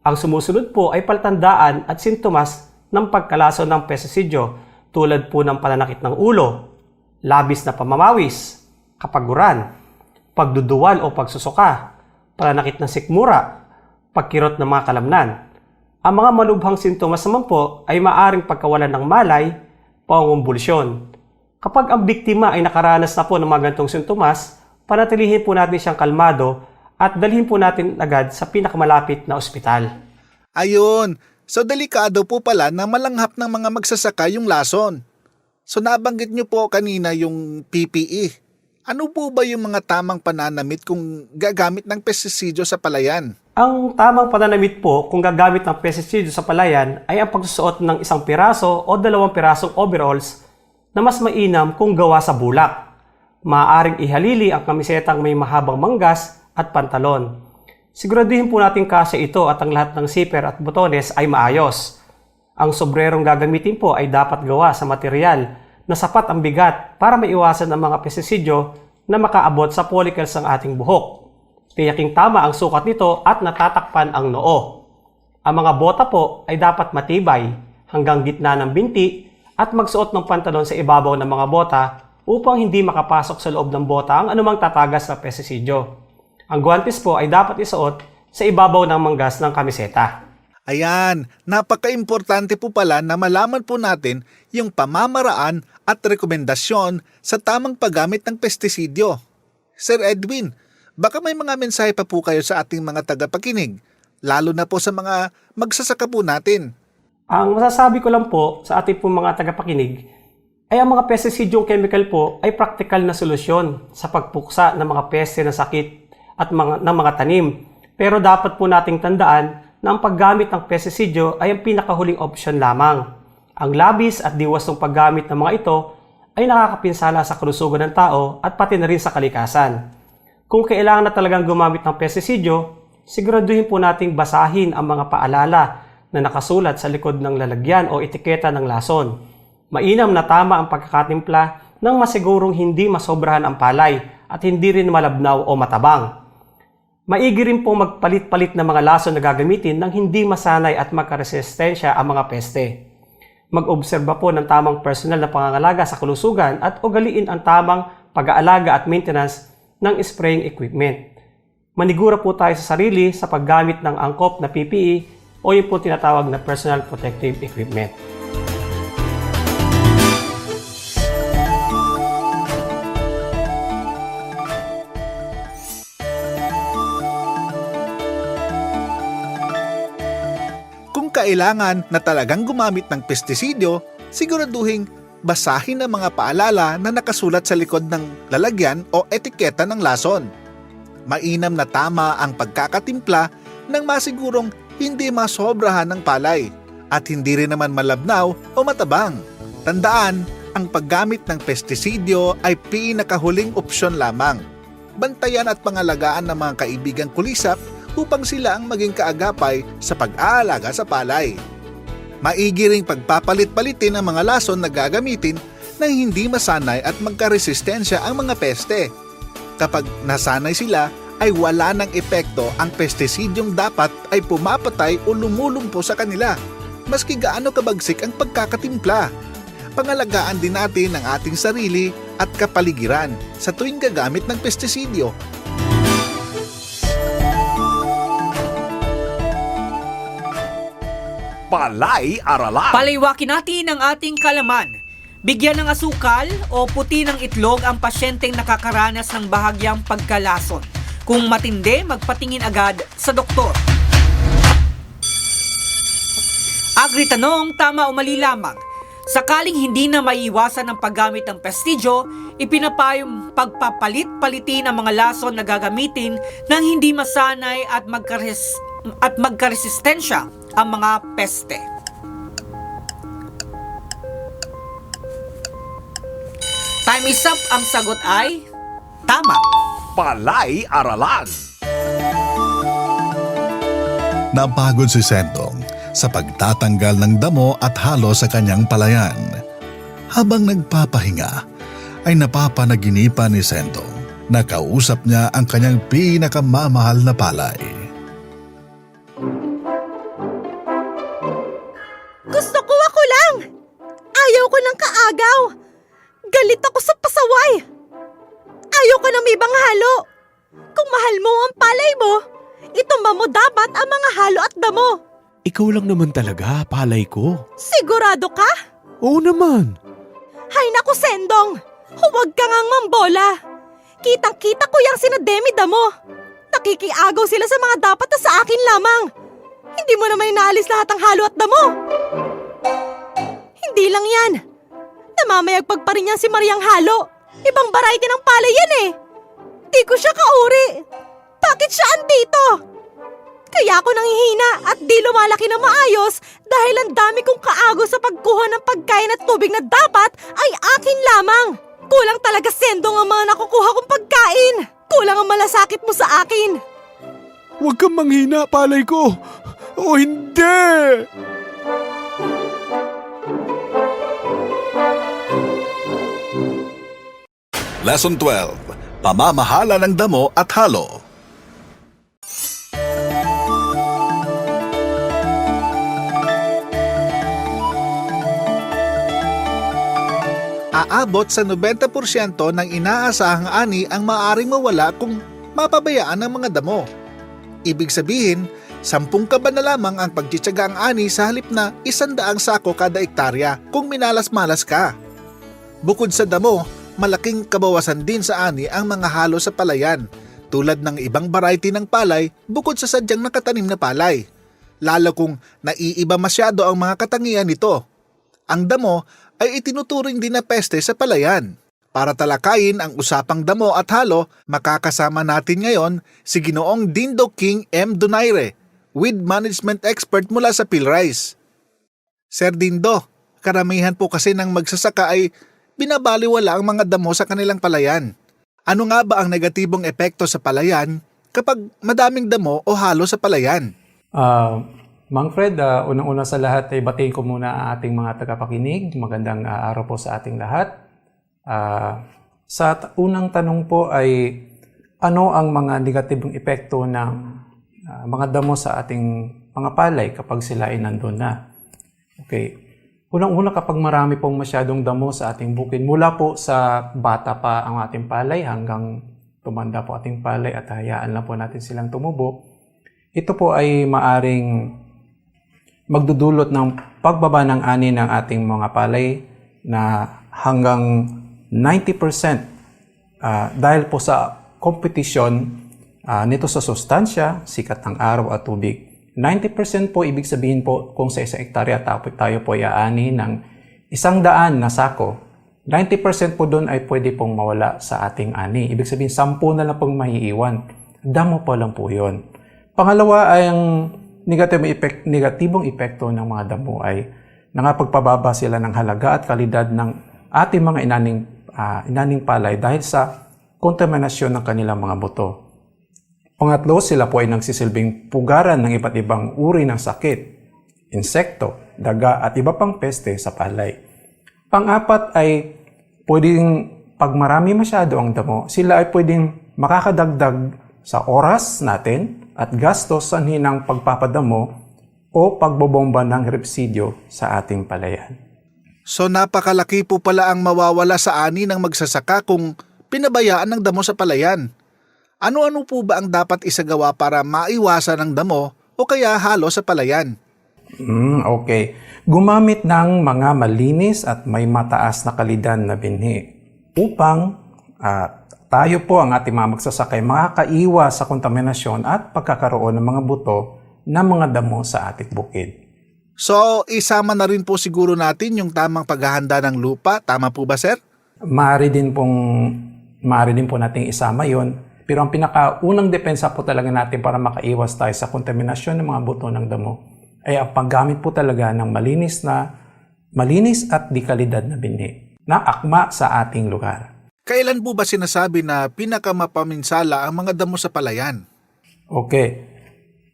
Ang sumusunod po ay palatandaan at sintomas ng pagkalason ng pestisidyo tulad po ng pananakit ng ulo, labis na pamamawis, kapaguran, pagduduwal o pagsusuka, pananakit ng sikmura, pagkirot ng mga kalamnan. Ang mga malubhang sintomas naman po ay maaring pagkawalan ng malay, pangungumbulsyon. Kapag ang biktima ay nakaranas na po ng mga ganitong sintomas, panatilihin po natin siyang kalmado at dalhin po natin agad sa pinakamalapit na ospital. Ayun, so delikado po pala na malanghap ng mga magsasaka yung lason. So nabanggit nyo po kanina yung PPE. Ano po ba yung mga tamang pananamit kung gagamit ng pestisidyo sa palayan? Ang tamang pananamit po kung gagamit ng pestisidyo sa palayan ay ang pagsusuot ng 1 piraso o 2 pirasong overalls na mas mainam kung gawa sa bulak. Maaaring ihalili ang kamisetang may mahabang manggas at pantalon. Siguraduhin po natin kasya ito at ang lahat ng zipper at botones ay maayos. Ang sobrerong gagamitin po ay dapat gawa sa material na sapat ang bigat para maiwasan ang mga pestisidyo na makaabot sa follicles ng ating buhok. Tiyaking tama ang sukat nito at natatakpan ang noo. Ang mga bota po ay dapat matibay hanggang gitna ng binti at magsuot ng pantalon sa ibabaw ng mga bota upang hindi makapasok sa loob ng bota ang anumang tatagas na pestisidyo. Ang guwantes po ay dapat isuot sa ibabaw ng manggas ng kamiseta. Ayan, napaka-importante po pala na malaman po natin yung pamamaraan at rekomendasyon sa tamang paggamit ng pestisidyo. Sir Edwin, baka may mga mensahe pa po kayo sa ating mga tagapakinig, lalo na po sa mga magsasaka po natin. Ang masasabi ko lang po sa ating po mga tagapakinig ay ang mga pestisidyong chemical po ay praktikal na solusyon sa pagpuksa ng mga peste na sakit at ng mga tanim. Pero dapat po nating tandaan na ang paggamit ng pestisidyo ay ang pinakahuling opsyon lamang. Ang labis at diwas ng paggamit ng mga ito ay nakakapinsala sa kalusugan ng tao at pati na rin sa kalikasan. Kung kailangan na talagang gumamit ng pestisidyo, siguraduhin po nating basahin ang mga paalala na nakasulat sa likod ng lalagyan o etiketa ng lason. Mainam na tama ang pagkakatimpla nang masigurong hindi masobrahan ang palay at hindi rin malabnaw o matabang. Maigi rin po magpalit-palit ng mga lason na gagamitin nang hindi masanay at magkaresistensya ang mga peste. Mag-obserba po ng tamang personal na pangangalaga sa kalusugan at ugaliin ang tamang pag-aalaga at maintenance ng spraying equipment. Manigura po tayo sa sarili sa paggamit ng angkop na PPE o yung po tinatawag na personal protective equipment. Kung kailangan na talagang gumamit ng pestisidyo, siguraduhin basahin ang mga paalala na nakasulat sa likod ng lalagyan o etiketa ng lason. Mainam na tama ang pagkakatimpla nang masigurong hindi masobrahan ng palay at hindi rin naman malabnaw o matabang. Tandaan, ang paggamit ng pestisidyo ay pinakahuling opsyon lamang. Bantayan at pangalagaan ng mga kaibigang kulisap upang sila ang maging kaagapay sa pag-aalaga sa palay. Maigi ring pagpapalit-palitin ang mga lason na gagamitin nang hindi masanay at magkaresistensya ang mga peste. Kapag nasanay sila, ay wala ng epekto ang pestisidyong dapat ay pumapatay o lumulumpo sa kanila, maski gaano kabagsik ang pagkakatimpla. Pangalagaan din natin ang ating sarili at kapaligiran sa tuwing gagamit ng pestisidyo. Palay-aralan. Paliwakin natin ang ating kalaman. Bigyan ng asukal o puti ng itlog ang pasyenteng nakakaranas ng bahagyang pagkalason. Kung matindi, magpatingin agad sa doktor. Agri-tanong, tama o mali lamang. Sakaling hindi na maiiwasan ang paggamit ng pestisidyo, ipinapayong pagpapalit-palitin ang mga lason na gagamitin nang hindi masanay at magkaresistensya ang mga peste. Time is up. Ang sagot ay tama. Palay-aralan. Napagod si Sentong sa pagtatanggal ng damo at halo sa kanyang palayan. Habang nagpapahinga, ay napapanaginipan ni Sentong na kausap niya ang kanyang pinakamamahal na palay. Gusto ko ako lang! Ayaw ko ng kaagaw! Galit ako sa pasaway! Ayaw ko ng ibang halo! Kung mahal mo ang palay mo, itumba mo dapat ang mga halo at damo! Ikaw lang naman talaga, palay ko. Sigurado ka? Oo naman. Hay naku, Sendong! Huwag ka ngang mambola! Kitang-kita ko yung sinademi damo! Nakikiagaw sila sa mga dapat na sa akin lamang! Hindi mo naman inaalis lahat ng halo at damo! Hindi lang yan! Namamayagpag pa rin yan si Mariang Halo! Ibang variety ng palay yan eh! Di ko siya kauri! Bakit siya andito? Kaya ako nanghihina at di lumalaki na maayos dahil ang dami kong kaago sa pagkuha ng pagkain at tubig na dapat ay akin lamang. Kulang talaga, Sendong, ang mga nakukuha kong pagkain. Kulang ang malasakit mo sa akin. Huwag kang manghina, palay ko. O hindi! Lesson 12. Pamamahala ng damo at halo. Aabot sa 90% ng inaasahang ani ang maaaring mawala kung mapabayaan ng mga damo. Ibig sabihin, 10 kaban na lamang ang pagtsitsaga ang ani sa halip na 100 sako kada ektarya kung minalas-malas ka. Bukod sa damo, malaking kabawasan din sa ani ang mga halo sa palayan, tulad ng ibang variety ng palay bukod sa sadyang nakatanim na palay, lalo kung naiiba masyado ang mga katangian nito. Ang damo ay itinuturing din na peste sa palayan. Para talakayin ang usapang damo at halo, makakasama natin ngayon si Ginoong Dindo King M. Donaire, Weed Management Expert mula sa PhilRice. Sir Dindo, karamihan po kasi ng magsasaka ay binabaliwala ang mga damo sa kanilang palayan. Ano nga ba ang negatibong epekto sa palayan kapag madaming damo o halo sa palayan? Mang Fred, unang-una sa lahat ay batiin ko muna ang ating mga tagapakinig. Magandang araw po sa ating lahat. Sa unang tanong po ay ano ang mga negatibong epekto ng mga damo sa ating mga palay kapag sila ay nandun na? Okay. Unang-una kapag marami pong masyadong damo sa ating bukid, mula po sa bata pa ang ating palay hanggang tumanda po ating palay at hayaan lang po natin silang tumubo, ito po ay maaring magdudulot ng pagbaba ng ani ng ating mga palay na hanggang 90% dahil po sa kompetisyon nito sa sustansya, sikat ng araw at tubig. 90% po ibig sabihin po kung sa isang hektarya tayo po iaani ng 100 na sako, 90% po doon ay pwede pong mawala sa ating ani. Ibig sabihin 10 na lang pong maiiwan. Damo pa lang po yun. Pangalawa ay ang negatibong epekto ng mga damo ay nakapagpababa sila ng halaga at kalidad ng ating mga inaning palay dahil sa kontaminasyon ng kanilang mga buto. Pangatlo, sila po ay nagsisilbing pugaran ng iba't ibang uri ng sakit, insekto, daga at iba pang peste sa palay. Pang-apat ay pwedeng pag marami masyado ang damo, sila ay pwedeng makakadagdag sa oras natin at gastos sa hinang pagpapadamo o pagbobomba ng herbicidio sa ating palayan. So napakalaki po pala ang mawawala sa ani ng magsasaka kung pinabayaan ng damo sa palayan. Ano-ano po ba ang dapat isagawa para maiwasan ang damo o kaya halo sa palayan? Okay. Gumamit ng mga malinis at may mataas na kalidad na binhi upang tayo po ang ating mga magsasakay makakaiwas sa kontaminasyon at pagkakaroon ng mga buto ng mga damo sa ating bukid. So, isama na rin po siguro natin yung tamang paghahanda ng lupa. Tama po ba, sir? Maaari din po nating isama yon. Pero ang pinakaunang depensa po talaga natin para makaiwas tayo sa kontaminasyon ng mga buto ng damo ay ang paggamit po talaga ng malinis at di kalidad na binhi na akma sa ating lugar. Kailan po ba sinasabi na pinakamapaminsala ang mga damo sa palayan? Okay.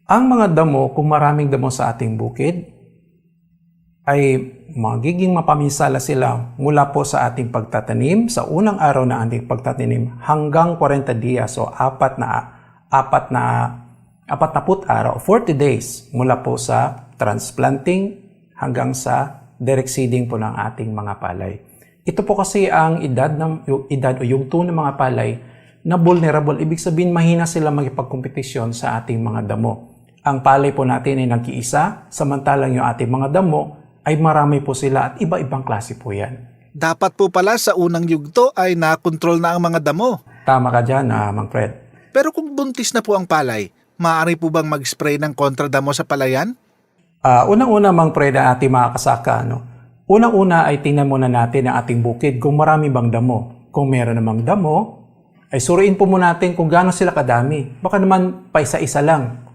Ang mga damo, kung maraming damo sa ating bukid, ay magiging mapaminsala sila mula po sa ating pagtatanim, sa unang araw na ating pagtatanim hanggang 40 dias o 40 araw, 40 days mula po sa transplanting hanggang sa direct seeding po ng ating mga palay. Ito po kasi ang edad o yugto ng mga palay na vulnerable. Ibig sabihin mahina sila magipagkompetisyon sa ating mga damo. Ang palay po natin ay nag-iisa, samantalang yung ating mga damo ay marami po sila at iba-ibang klase po yan. Dapat po pala sa unang yugto ay nakontrol na ang mga damo. Tama ka dyan, Mang Fred. Pero kung buntis na po ang palay, maaari po bang mag-spray ng kontradamo sa palayan? Unang-una, Mang Fred, ang ating mga kasaka, unang-una ay tingnan muna natin ang ating bukid kung marami bang damo. Kung meron namang damo, ay suriin po muna natin kung gaano sila kadami. Baka naman pa isa-isa lang.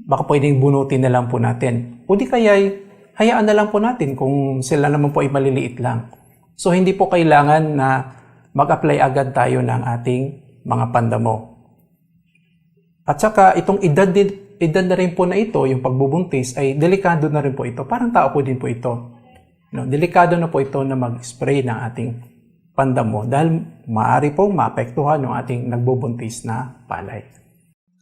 Baka pwedeng bunutin na lang po natin. O di kaya hayaan na lang po natin kung sila naman po ay maliliit lang. So hindi po kailangan na mag-apply agad tayo ng ating mga pandamo. At saka itong edad na rin po na ito, yung pagbubuntis, ay delikado na rin po ito. Parang tao po din po ito. Delikado na po ito na mag-spray ng ating pandamo dahil maaari pong maapektuhan yung ating nagbubuntis na palay.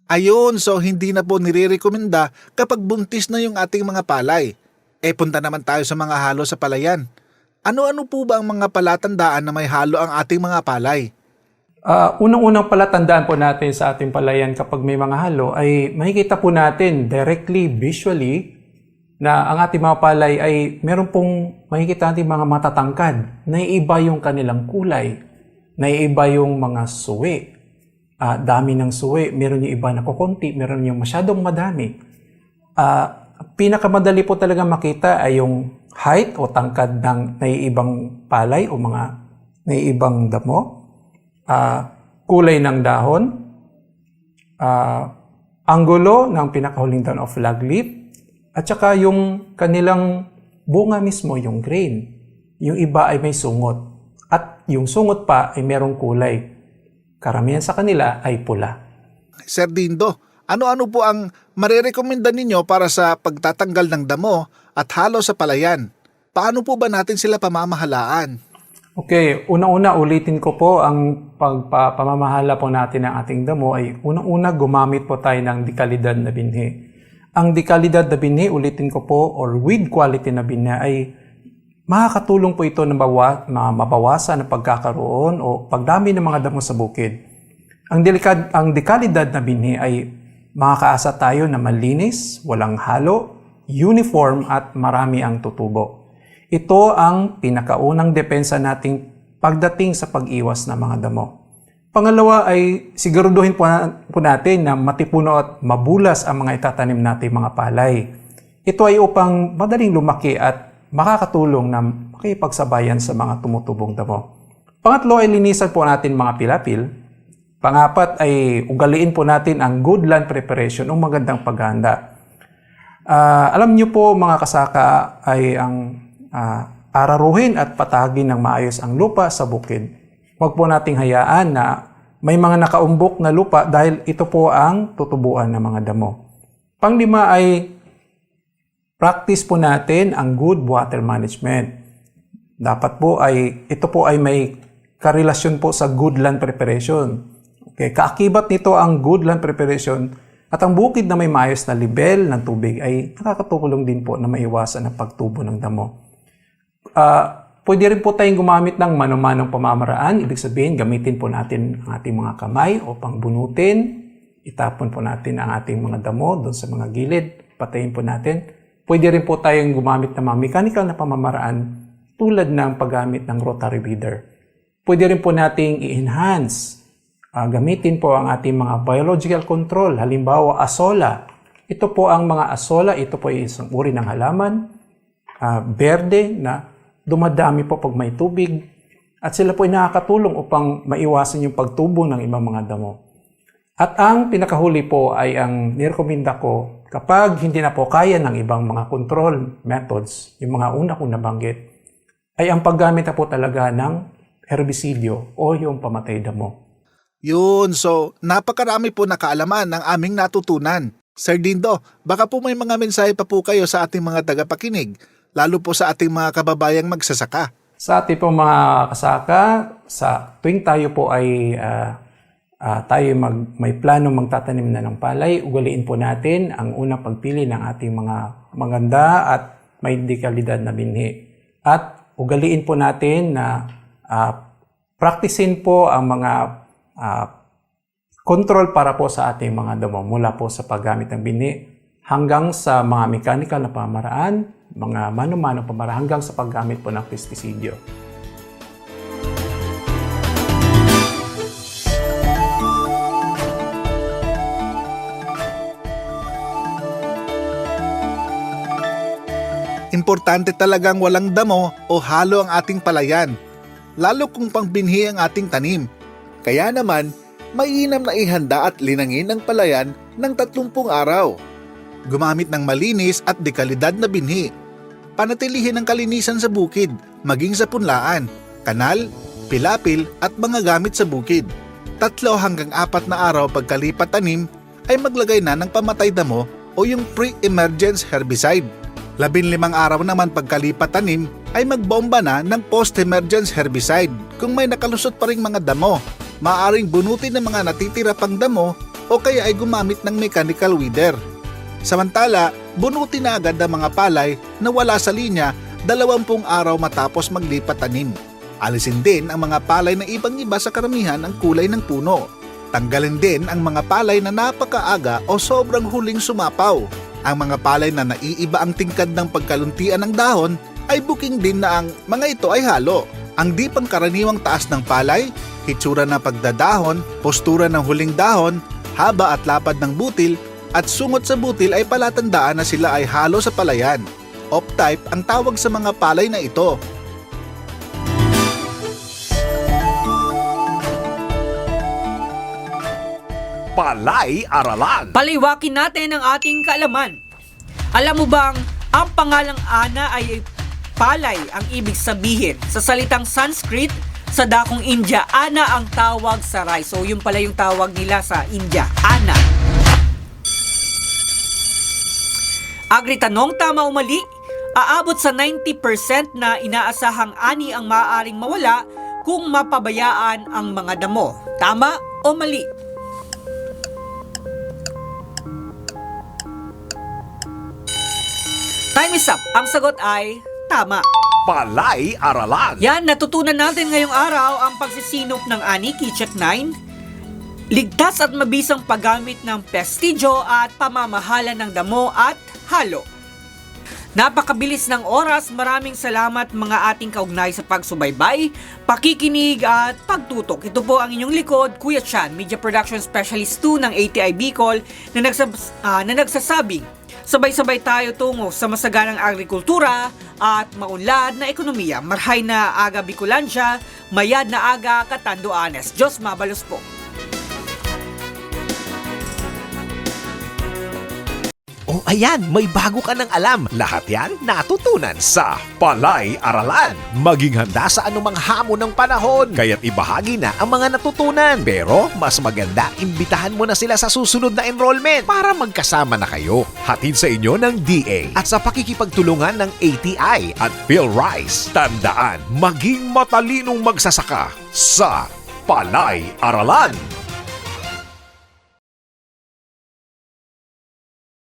Ayun, so hindi na po nire-rekomenda kapag buntis na yung ating mga palay. Punta naman tayo sa mga halo sa palayan. Ano-ano po ba ang mga palatandaan na may halo ang ating mga palay? Unang-unang palatandaan po natin sa ating palayan kapag may mga halo ay makikita po natin directly, visually, na ang ating mga palay ay meron pong makikita natin mga matatangkad. Naiiba yung kanilang kulay. Naiiba yung mga suwi. Dami ng suwi. Meron yung iba na kukunti. Meron yung masyadong madami. Pinakamadali po talaga makita ay yung height o tangkad ng naiibang palay o mga naiibang damo, kulay ng dahon, anggulo ng pinakahuling dahon o flag leaf, at saka yung kanilang bunga mismo, yung grain. Yung iba ay may sungot. At yung sungot pa ay merong kulay. Karamihan sa kanila ay pula. Sir Dindo, ano-ano po ang marerekomenda ninyo para sa pagtatanggal ng damo at halo sa palayan? Paano po ba natin sila pamamahalaan? Okay, una-una ulitin ko po ang pamamahala po natin ng ating damo ay unang-una gumamit po tayo ng dekalidad na binhi. Ang dekalidad na binhi, ulitin ko po, or with quality na binhi ay makakatulong po ito na mabawasan ang pagkakaroon o pagdami ng mga damo sa bukid. Ang dekalidad na binhi ay makakaasa tayo na malinis, walang halo, uniform at marami ang tutubo. Ito ang pinakaunang depensa nating pagdating sa pag-iwas ng mga damo. Pangalawa ay siguraduhin po natin na matipuno at mabulas ang mga itatanim nating mga palay. Ito ay upang madaling lumaki at makakatulong na makipagsabayan sa mga tumutubong damo. Pangatlo ay linisan po natin mga pilapil. Pangapat ay ugaliin po natin ang good land preparation o magandang paghahanda. Alam niyo po mga kasaka ay ang araruhin at patagin ng maayos ang lupa sa bukid. Huwag po nating hayaan na may mga nakaumbok na lupa dahil ito po ang tutubuan ng mga damo. Panglima ay practice po natin ang good water management. Dapat po ay ito po ay may karelasyon po sa good land preparation. Okay, kaakibat nito ang good land preparation at ang bukid na may maayos na level ng tubig ay nakakatulong din po na maiwasan ang pagtubo ng damo. Pwede rin po tayong gumamit ng mano-manong pamamaraan. Ibig sabihin, gamitin po natin ang ating mga kamay upang bunutin. Itapon po natin ang ating mga damo doon sa mga gilid. Patayin po natin. Pwede rin po tayong gumamit ng mga mechanical na pamamaraan tulad ng paggamit ng rotary breeder. Pwede rin po nating i-enhance. Gamitin po ang ating mga biological control. Halimbawa, asola. Ito po ang mga asola. Ito po ay isang uri ng halaman. Berde na dumadami po pag may tubig at sila po ay nakakatulong upang maiwasan yung pagtubo ng ibang mga damo. At ang pinakahuli po ay ang nirekomenda ko kapag hindi na po kaya ng ibang mga control methods, yung mga una kong nabanggit, ay ang paggamit na po talaga ng herbisidyo o yung pamatay damo. Yun, so napakarami po na kaalaman ng aming natutunan. Sir Dindo, baka po may mga mensahe pa po kayo sa ating mga tagapakinig, lalo po sa ating mga kababayang magsasaka. Sa ating pong mga kasaka, sa tuwing tayo po ay may plano magtatanim na ng palay, ugaliin po natin ang unang pagpili ng ating mga maganda at may dekalidad na binhi. At ugaliin po natin na practicein po ang mga control para po sa ating mga damo mula po sa paggamit ng binhi hanggang sa mga mechanical na pamaraan, mga mano-mano pamaraan hanggang sa paggamit po ng pestisidyo. Importante talagang walang damo o halo ang ating palayan, lalo kung pangbinhi ang ating tanim. Kaya naman, mainam na ihanda at linangin ang palayan ng 30 araw. Gumamit ng malinis at dekalidad na binhi. Panatilihin ang kalinisan sa bukid, maging sa punlaan, kanal, pilapil at mga gamit sa bukid. 3 hanggang 4 na araw pagkalipat tanim ay maglagay na ng pamatay damo o yung pre-emergence herbicide. 15 araw naman pagkalipat tanim ay magbomba na ng post-emergence herbicide. Kung may nakalusot pa ring mga damo, maaaring bunutin ng mga natitira pang damo o kaya ay gumamit ng mechanical weeder. Samantala, bunutin na agad ang mga palay na wala sa linya 20 araw matapos maglipat tanim. Alisin din ang mga palay na ibang-iba sa karamihan ang kulay ng puno. Tanggalin din ang mga palay na napakaaga o sobrang huling sumapaw. Ang mga palay na naiiba ang tingkad ng pagkaluntian ng dahon ay booking din na ang mga ito ay halo. Ang di pangkaraniwang taas ng palay, hitsura ng pagdadahon, postura ng huling dahon, haba at lapad ng butil, at sungot sa butil ay palatandaan na sila ay halo sa palayan. Off-type ang tawag sa mga palay na ito. Palay-aralan. Paliwakin natin ang ating kaalaman. Alam mo bang ang pangalang Ana ay palay ang ibig sabihin? Sa salitang Sanskrit, sa dakong India. Ana ang tawag sa rice. So yun pala yung tawag nila sa India, ana. Agri-tanong, tama o mali? Aabot sa 90% na inaasahang ani ang maaaring mawala kung mapabayaan ang mga damo. Tama o mali? Time is up. Ang sagot ay tama. Palay Aralan. Yan, natutunan natin ngayong araw ang pagsisinop ng ani, Keycheck 9. Ligtas at mabisang paggamit ng pestidyo at pamamahala ng damo at halo. Napakabilis ng oras. Maraming salamat mga ating kaugnay sa pagsubaybay, pakikinig at pagtutok. Ito po ang inyong likod, Kuya Chan, Media Production Specialist 2 ng ATI Bicol na nagsasabing sabay-sabay tayo tungo sa masaganang agrikultura at maunlad na ekonomiya. Marhay na aga Bicolandia, mayad na aga Catanduanes. Diyos mabalos po. Oh, ayan, may bago ka ng alam. Lahat yan natutunan sa Palay Aralan. Maging handa sa anumang hamon ng panahon. Kaya't ibahagi na ang mga natutunan. Pero mas maganda, imbitahan mo na sila sa susunod na enrollment para magkasama na kayo. Hatid sa inyo ng DA at sa pakikipagtulungan ng ATI at PhilRice. Tandaan, maging matalinong magsasaka sa Palay Aralan.